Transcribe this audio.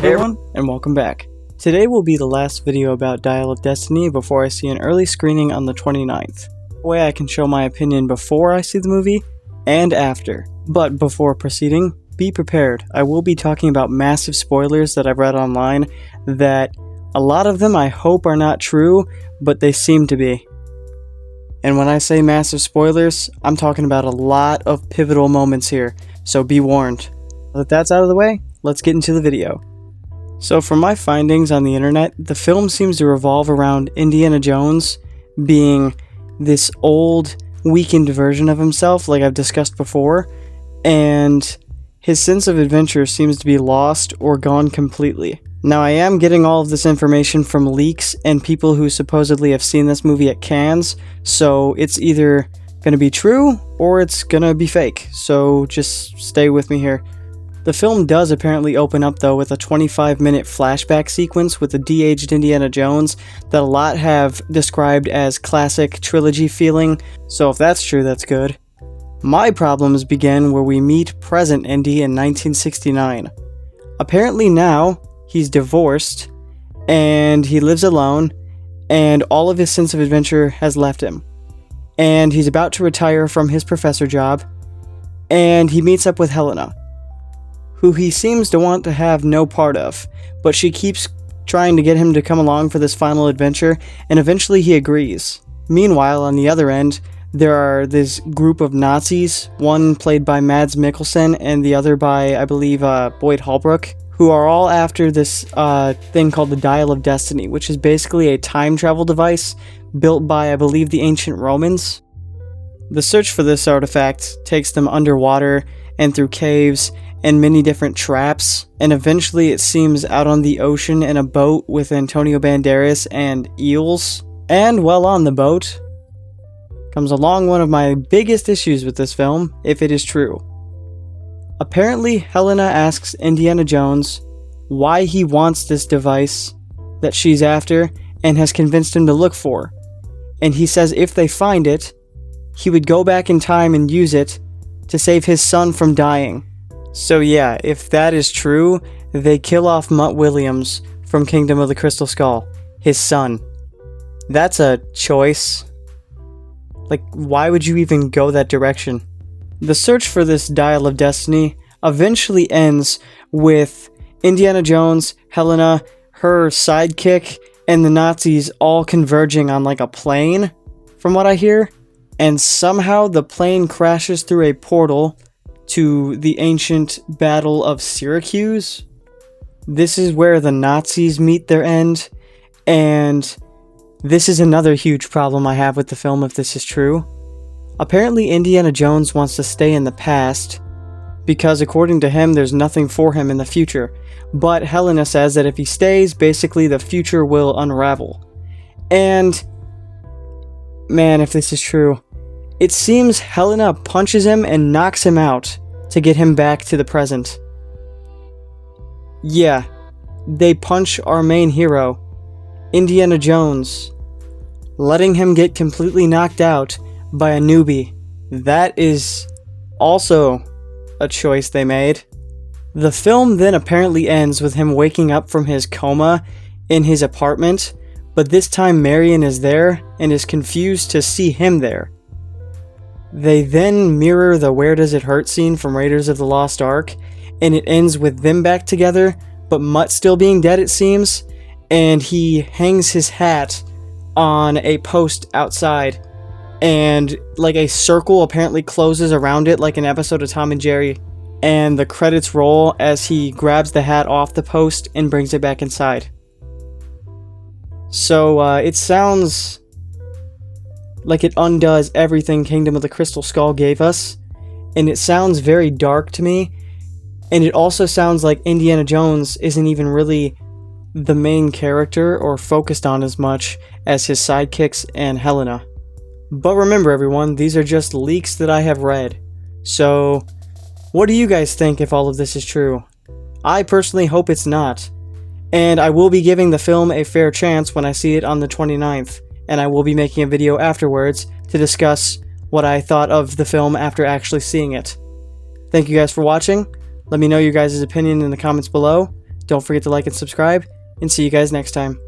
Hey everyone, and welcome back. Today will be the last video about Dial of Destiny before I see an early screening on the 29th. That way I can show my opinion before I see the movie, and after. But before proceeding, be prepared. I will be talking about massive spoilers that I've read online that a lot of them I hope are not true, but they seem to be. And when I say massive spoilers, I'm talking about a lot of pivotal moments here, so be warned. Now that that's out of the way, let's get into the video. So from my findings on the internet, the film seems to revolve around Indiana Jones being this old, weakened version of himself, like I've discussed before, and his sense of adventure seems to be lost or gone completely. Now I am getting all of this information from leaks and people who supposedly have seen this movie at Cannes, so it's either gonna be true or it's gonna be fake, so just stay with me here. The film does apparently open up though with a 25-minute flashback sequence with a de-aged Indiana Jones that a lot have described as classic trilogy feeling, so if that's true, that's good. My problems begin where we meet present Indy in 1969. Apparently now, he's divorced, and he lives alone, and all of his sense of adventure has left him. And he's about to retire from his professor job, and he meets up with Helena, who he seems to want to have no part of, but she keeps trying to get him to come along for this final adventure, and eventually he agrees. Meanwhile, on the other end, there are this group of Nazis, one played by Mads Mikkelsen and the other by, I believe, Boyd Holbrook, who are all after this thing called the Dial of Destiny, which is basically a time travel device built by, I believe, the ancient Romans. The search for this artifact takes them underwater and through caves and many different traps, and eventually it seems out on the ocean in a boat with Antonio Banderas and eels. And while on the boat comes along one of my biggest issues with this film, if it is true. Apparently, Helena asks Indiana Jones why he wants this device that she's after and has convinced him to look for. And he says if they find it, he would go back in time and use it to save his son from dying. So yeah, if that is true, they kill off Mutt Williams from Kingdom of the Crystal Skull, his son. That's a choice. Like, why would you even go that direction? The search for this Dial of Destiny eventually ends with Indiana Jones, Helena, her sidekick, and the Nazis all converging on like a plane, from what I hear. And somehow the plane crashes through a portal to the ancient Battle of Syracuse. This is where the Nazis meet their end, and this is another huge problem I have with the film if this is true. Apparently Indiana Jones wants to stay in the past, because according to him there's nothing for him in the future, but Helena says that if he stays, basically the future will unravel. And man, if this is true, it seems Helena punches him and knocks him out to get him back to the present. Yeah, they punch our main hero, Indiana Jones, letting him get completely knocked out by a newbie. That is also a choice they made. The film then apparently ends with him waking up from his coma in his apartment, but this time Marion is there and is confused to see him there. They then mirror the Where Does It Hurt scene from Raiders of the Lost Ark, and it ends with them back together, but Mutt still being dead it seems, and he hangs his hat on a post outside, and like a circle apparently closes around it like an episode of Tom and Jerry, and the credits roll as he grabs the hat off the post and brings it back inside. So it sounds like it undoes everything Kingdom of the Crystal Skull gave us, and it sounds very dark to me, and it also sounds like Indiana Jones isn't even really the main character or focused on as much as his sidekicks and Helena. But remember everyone, these are just leaks that I have read. So, what do you guys think if all of this is true? I personally hope it's not. And I will be giving the film a fair chance when I see it on the 29th. And I will be making a video afterwards to discuss what I thought of the film after actually seeing it. Thank you guys for watching. Let me know your guys' opinion in the comments below. Don't forget to like and subscribe, and see you guys next time.